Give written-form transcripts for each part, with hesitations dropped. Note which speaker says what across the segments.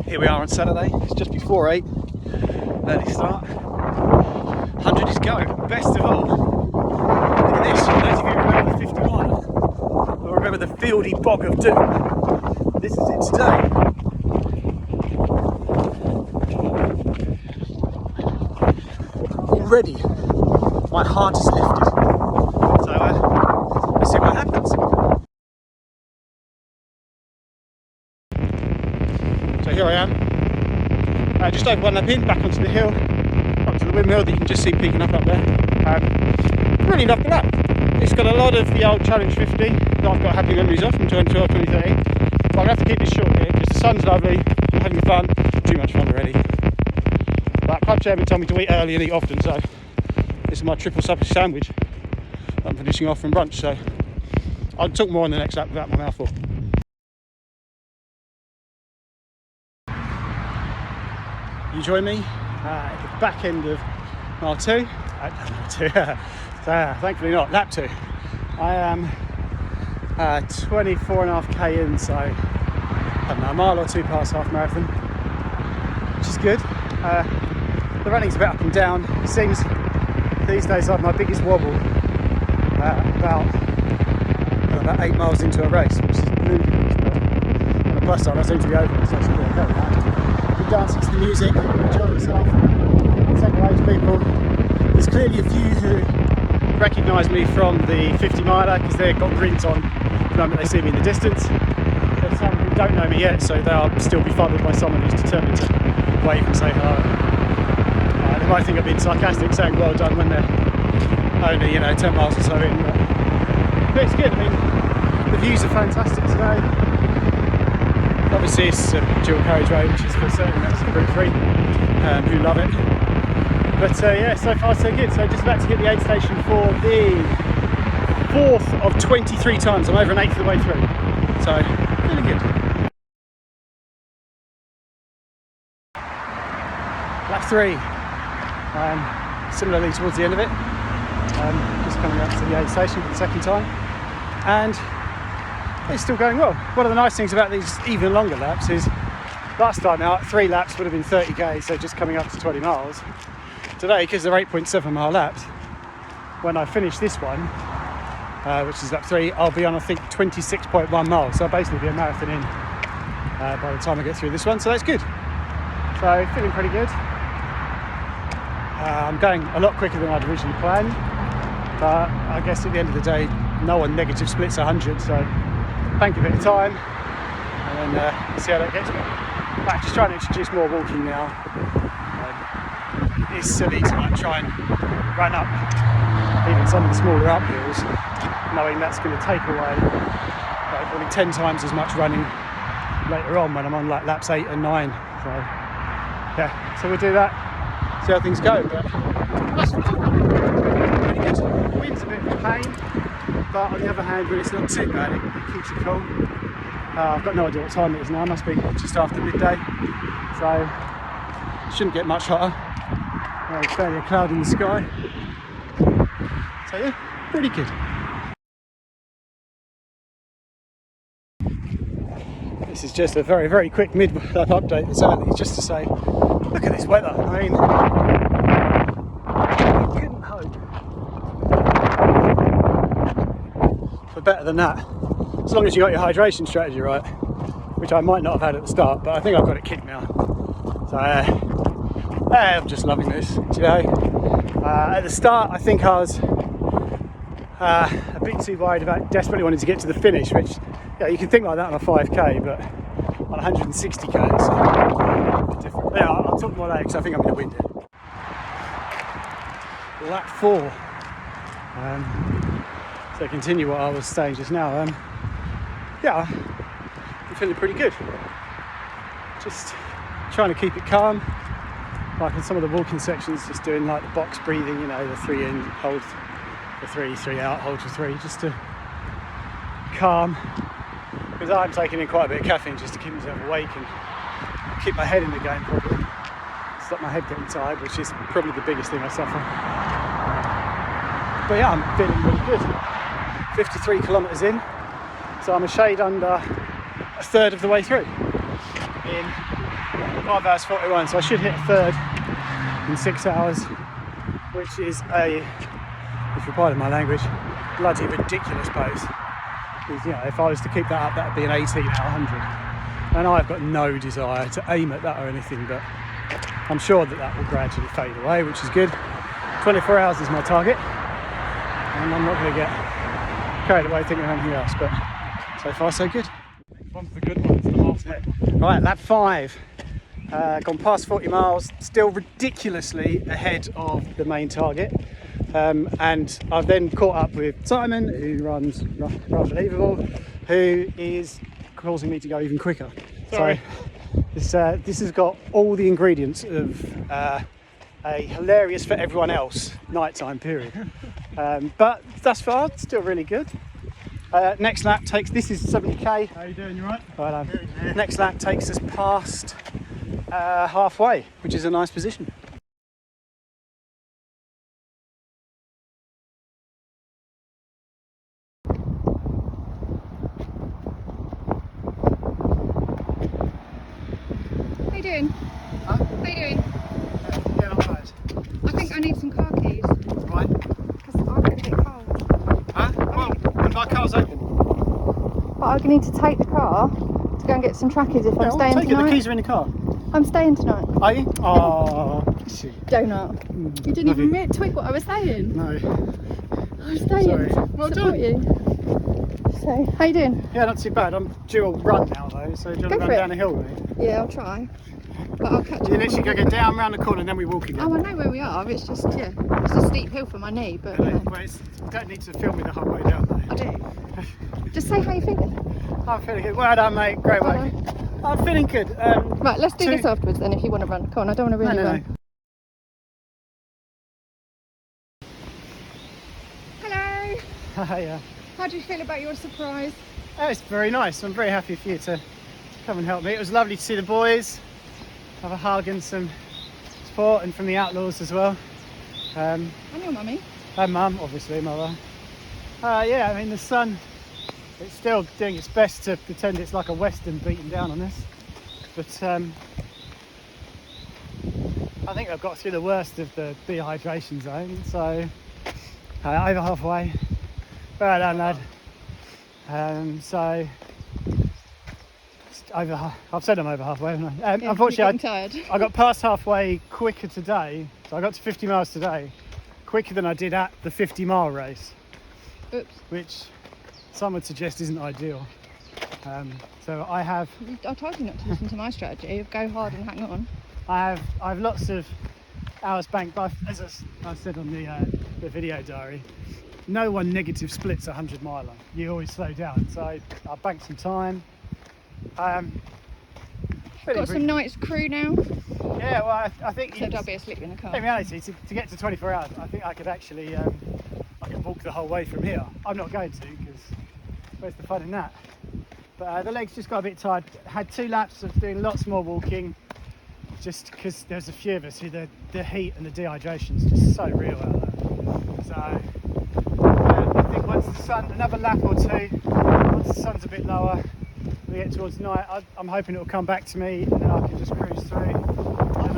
Speaker 1: Here we are on Saturday, it's just before 8, early start. 100 is go. Best of all, look at this, for those of you who remember the 50 mile, or remember the fieldy bog of doom, this is it today. Already, my heart is lifted, so let's see what happens. So here I am, just over one lap in, back onto the hill, up to the windmill that you can just see peeking up there. Really loved the lap. It's got a lot of the old Challenge 50 that I've got happy memories of from 2012, 2013. But I'm going to have to keep this short here because the sun's lovely, I'm having fun, too much fun already. But club chairman told me to eat early and eat often, so this is my triple supper sandwich that I'm finishing off from brunch, so I'll talk more on the next lap without my mouth full. You join me at the back end of mile 2. Thankfully not, lap 2. I am 24.5k in, so I don't know, a mile or two past half marathon, which is good. The running's a bit up and down. It seems these days I have my biggest wobble about 8 miles into a race, which is ludicrous, but on the plus side I seem to be over it, so it's good. Good dancing to the music, enjoy yourself, second age people. There's clearly a few who recognise me from the 50 miler because they've got grins on the moment they see me in the distance. There's some who don't know me yet, so they'll still be befuddled by someone who's determined to wave and say hello. They might think I've been sarcastic saying well done when they're only 10 miles or so in, but it's good. I mean, the views are fantastic today. Obviously it's a dual carriageway, which is for certain that's group 3 who love it. But yeah, so far so good. So just about to hit the aid station for the 4th of 23 times. I'm over an eighth of the way through. So, really good. Lap 3. Similarly towards the end of it. Just coming up to the aid station for the second time. And it's still going well. One of the nice things about these even longer laps is last time out, 3 laps would have been 30k, so just coming up to 20 miles. Today, because they're 8.7 mile laps, when I finish this one, which is lap 3, I'll be on I think 26.1 miles, so I'll basically be a marathon in by the time I get through this one, so that's good. So feeling pretty good. I'm going a lot quicker than I'd originally planned, but I guess at the end of the day no one negative splits 100, so thank you a bit of time and then see how that gets me. I'm just trying to introduce more walking now. It's silly to try and run up even some of the smaller uphills, knowing that's going to take away probably 10 times as much running later on when I'm on like laps 8 and 9. So yeah, so we'll do that, see how things go. But that's pretty good. The wind's a bit of a pain, but on the other hand, when it's not too bad, it keeps it cool. I've got no idea what time it is now, it must be just after midday, so it shouldn't get much hotter. There's barely a cloud in the sky, so yeah, pretty good. This is just a very, very quick mid-lap update this early, just to say, look at this weather. I mean, you couldn't hope for better than that, as long as you got your hydration strategy right, which I might not have had at the start, but I think I've got it kicked now. So I'm just loving this, at the start I think I was a bit too worried about desperately wanting to get to the finish, which you can think like that on a 5k, but on 160k it's a bit different. Yeah, I'll talk more later because I think I'm going to wind it. Lap 4. So continue what I was saying just now. Yeah, I'm feeling pretty good. Just trying to keep it calm. Like in some of the walking sections, just doing like the box breathing, the 3 in, hold for 3, 3 out, hold for 3, just to calm. Because I'm taking in quite a bit of caffeine just to keep myself awake and keep my head in the game probably. Stop my head getting tired, which is probably the biggest thing I suffer. But yeah, I'm feeling really good. 53 kilometres in, so I'm a shade under a third of the way through in 5 hours 41, so I should hit a third in 6 hours, which is a, if you're pardon my language, bloody ridiculous pace. Because, you know, if I was to keep that up, that would be an 18 out of 100. And I've got no desire to aim at that or anything, but I'm sure that that will gradually fade away, which is good. 24 hours is my target, and I'm not going to get carried away thinking of anything else, but so far so good.
Speaker 2: One's the good ones, the last one.
Speaker 1: Right, lap 5. Gone past 40 miles, still ridiculously ahead of the main target. And I've then caught up with Simon, who runs Unbelievable, who is causing me to go even quicker.
Speaker 2: Sorry.
Speaker 1: So this has got all the ingredients of a hilarious for everyone else nighttime period. But thus far, still really good. Next lap takes, this is 70k.
Speaker 2: How you doing, you right?
Speaker 1: Well, next lap takes us past halfway, which is a nice position.
Speaker 3: How you doing?
Speaker 1: Huh?
Speaker 3: How you doing?
Speaker 1: Yeah, not bad.
Speaker 3: I think I need some car keys
Speaker 1: Right.
Speaker 3: because I'm going to get cold.
Speaker 1: Huh? Well, when my car's open.
Speaker 3: But I'm going to need to take the car to go and get some trackies if I'm staying
Speaker 1: take it.
Speaker 3: tonight.
Speaker 1: The keys are in the car.
Speaker 3: I'm staying tonight.
Speaker 1: Are you? Oh, see.
Speaker 3: Donut. You didn't even twig what I was saying.
Speaker 1: No.
Speaker 3: I was staying.
Speaker 1: Sorry.
Speaker 3: To
Speaker 1: Well
Speaker 3: support
Speaker 1: done.
Speaker 3: you. So, how you doing?
Speaker 1: Yeah, not too bad. I'm due a run now though, so do you want to
Speaker 3: Go
Speaker 1: run
Speaker 3: for it.
Speaker 1: down the hill with me?
Speaker 3: Yeah, I'll try. But I'll catch
Speaker 1: You
Speaker 3: up.
Speaker 1: literally go down round the corner and then we walk again.
Speaker 3: Oh, I know where we are. It's just, yeah, it's a steep hill for my knee, but
Speaker 1: Well, you don't need to film me the whole way down though.
Speaker 3: I do. Just say how you feeling.
Speaker 1: I'm feeling good. Well done, mate. Great
Speaker 3: Well
Speaker 1: work. I'm feeling good.
Speaker 3: Right, let's do this afterwards then if you want to run. Come on, I don't want to really run. Hello.
Speaker 1: Hiya.
Speaker 3: How do you feel about your surprise?
Speaker 1: Oh, it's very nice. I'm very happy for you to come and help me. It was lovely to see the boys, have a hug and some support, and from the Outlaws as well.
Speaker 3: And your mummy?
Speaker 1: And mum, obviously, mother. Yeah, I mean, the sun, it's still doing its best to pretend it's like a western beating down on us. But I think I've got through the worst of the dehydration zone, so over halfway. Well done, lad. So I've said I'm over halfway, haven't I?
Speaker 3: Yeah,
Speaker 1: unfortunately,
Speaker 3: tired.
Speaker 1: I got past halfway quicker today, so I got to 50 miles today, quicker than I did at the 50-mile race.
Speaker 3: Oops.
Speaker 1: Which some would suggest isn't ideal. So I have
Speaker 3: told you not to listen to my strategy of go hard and hang on.
Speaker 1: I have lots of hours banked, but as I said on the video diary, no one negative splits a 100-miler. You always slow down. So I banked some time.
Speaker 3: Got some night's crew now.
Speaker 1: Yeah, well, I think
Speaker 3: Except I'll be asleep in the car.
Speaker 1: in reality, to get to 24 hours, I think I could actually I could walk the whole way from here. I'm not going to, because where's the fun in that? But the legs just got a bit tired. Had 2 laps of doing lots more walking, just because there's a few of us who the heat and the dehydration is just so real out there. So I think once the sun, another lap or 2, once the sun's a bit lower, we get towards night, I'm hoping it'll come back to me and then I can just cruise through.
Speaker 3: Because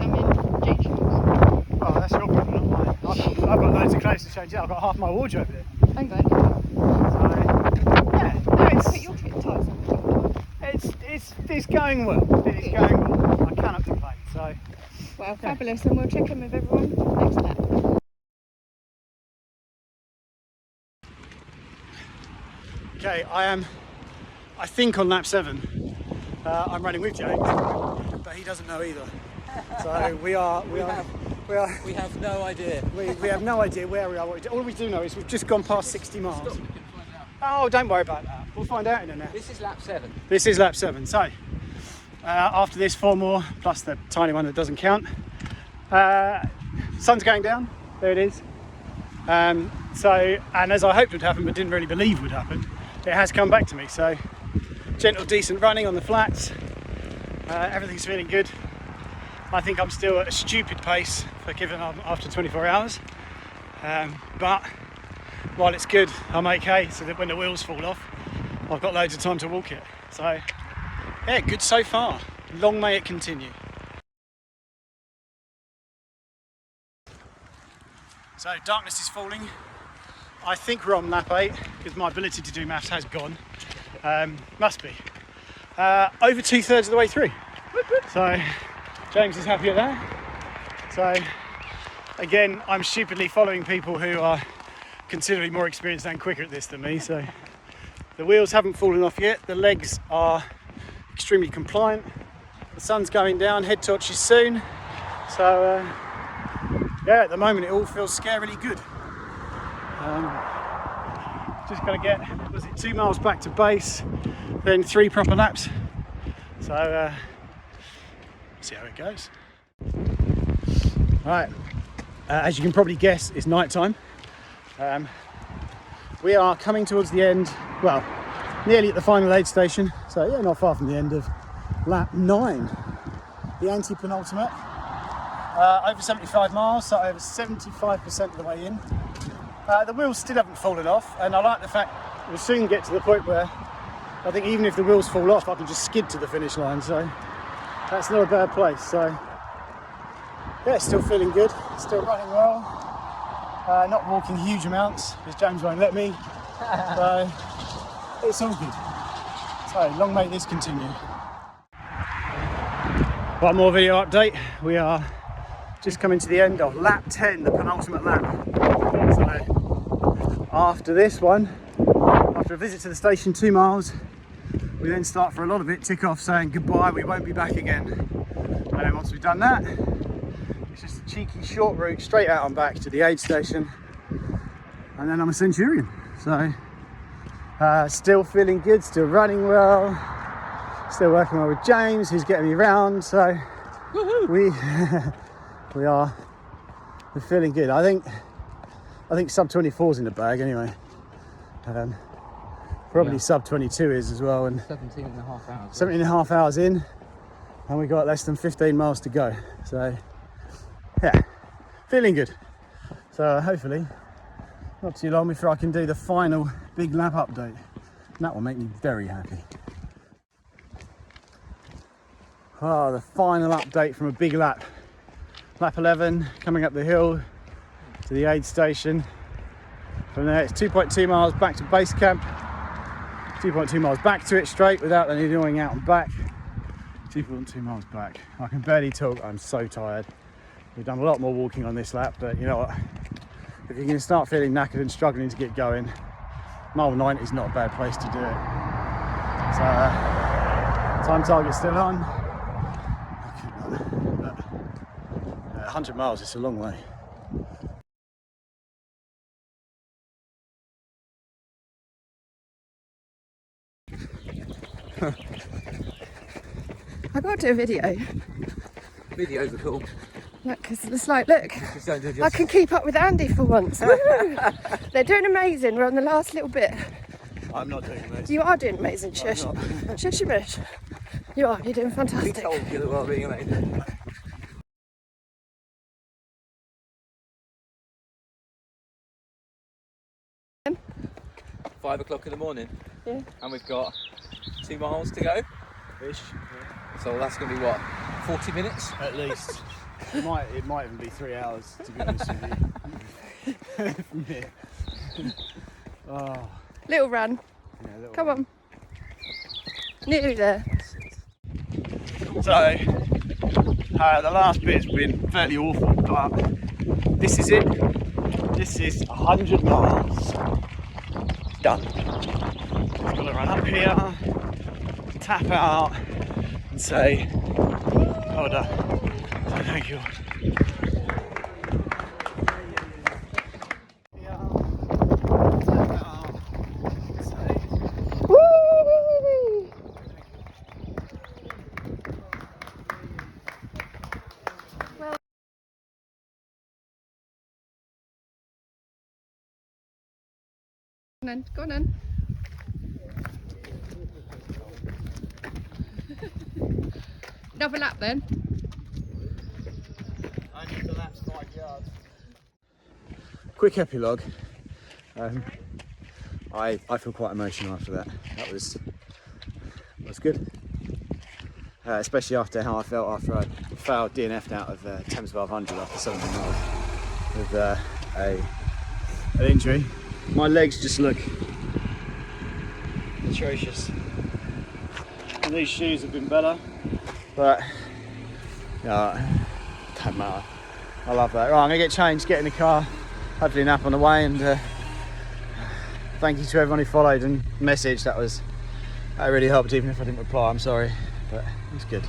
Speaker 3: I'm in jean shorts.
Speaker 1: Oh, that's your problem, not mine. I've got loads of clothes to change out. I've got half my wardrobe there.
Speaker 3: I'm going.
Speaker 1: So, yeah, no,
Speaker 3: Put your tights on.
Speaker 1: it's going well. It's going well. I cannot complain. So,
Speaker 3: Well, fabulous, and we'll check in with everyone next lap.
Speaker 1: okay, I think on lap 7. I'm running with James, but he doesn't know either. So we
Speaker 4: have no idea.
Speaker 1: we have no idea where we are. All we do know is we've just gone past 60 miles. Oh, don't worry about that. We'll find out in a minute.
Speaker 4: This is lap 7.
Speaker 1: This is lap 7. So after this, 4 more plus the tiny one that doesn't count. Sun's going down. There it is. And as I hoped would happen, but didn't really believe would happen, it has come back to me. So gentle, decent running on the flats. Everything's feeling good. I think I'm still at a stupid pace for given after 24 hours. But while it's good, I'm okay, so that when the wheels fall off, I've got loads of time to walk it. So yeah, good so far. long may it continue. So darkness is falling. I think we're on lap 8 because my ability to do maths has gone. Must be. Over 2/3 of the way through. So James is happy at that. So again, I'm stupidly following people who are considerably more experienced and quicker at this than me. So the wheels haven't fallen off yet. The legs are extremely compliant. The sun's going down, head torches soon. So yeah, at the moment it all feels scarily good. Just got to get, was it 2 miles back to base, then 3 proper laps. So see how it goes. Right, as you can probably guess, it's night time. We are coming towards the end, well, nearly at the final aid station. So yeah, not far from the end of lap 9, the anti-penultimate. Over 75 miles, so over 75% of the way in. The wheels still haven't fallen off, and I like the fact we'll soon get to the point where I think even if the wheels fall off, I can just skid to the finish line, so that's not a bad place. So yeah, still feeling good, still running well, not walking huge amounts because James won't let me, so it's all good. So long may this continue. One more video update. We are just coming to the end of lap 10, the penultimate lap. So after this one, after a visit to the station 2 miles, we then start for a lot of it, tick off saying goodbye, we won't be back again. And then once we've done that, it's just a cheeky short route straight out and back to the aid station. And then I'm a Centurion. So still feeling good, still running well, still working well with James, who's getting me around. So we're feeling good. I think sub 24's in the bag anyway. Probably sub 22 is as well, and
Speaker 4: 17.5 hours.
Speaker 1: 17.5 hours in, and we got less than 15 miles to go. So yeah, feeling good. So hopefully not too long before I can do the final big lap update, and that will make me very happy. Oh, the final update from a big lap. Lap 11, coming up the hill to the aid station. From there it's 2.2 miles back to base camp, 2.2 miles back to it straight without any annoying out and back, 2.2 miles back. I can barely talk, I'm so tired. We've done a lot more walking on this lap, but you know what, if you're going to start feeling knackered and struggling to get going, mile 90 is not a bad place to do it. So time target's still on, but 100 miles, it's a long way.
Speaker 3: I got to do a video.
Speaker 4: Videos are cool.
Speaker 3: Look, because it's like, look,
Speaker 4: Just don't do
Speaker 3: I
Speaker 4: just...
Speaker 3: can keep up with Andy for once. Woo! They're doing amazing. We're on the last little bit.
Speaker 1: I'm not doing amazing.
Speaker 3: You are doing amazing. Shush. Shush, shush. You are. You're doing
Speaker 4: We
Speaker 3: fantastic.
Speaker 4: told you that we're being amazing.
Speaker 3: Um,
Speaker 4: 5 o'clock in the morning.
Speaker 3: Yeah.
Speaker 4: And we've got 2 miles to go.
Speaker 1: Ish.
Speaker 4: So that's going to be what, 40 minutes?
Speaker 1: At least. It might even be 3 hours, to be honest with you. From here. Oh,
Speaker 3: Little run.
Speaker 1: yeah, little
Speaker 3: Come on. Nearly there.
Speaker 1: So, the last bit's been fairly awful, but this is it. This is 100 miles. Done. Just got to run up here, tap out, and say, well done. So thank you.
Speaker 3: Woo! Go on then. Another lap then.
Speaker 1: I need the lap's 5 yards. Quick epilogue. I feel quite emotional after that. That was good. especially after how I felt after I failed DNF'd out of Thames 1200 after 17 miles with an injury. My legs just look atrocious. And these shoes have been better, but don't matter. I love that. Right, I'm gonna get changed, get in the car, hopefully nap on the way, and thank you to everyone who followed and messaged. That really helped, even if I didn't reply. I'm sorry, but it was good.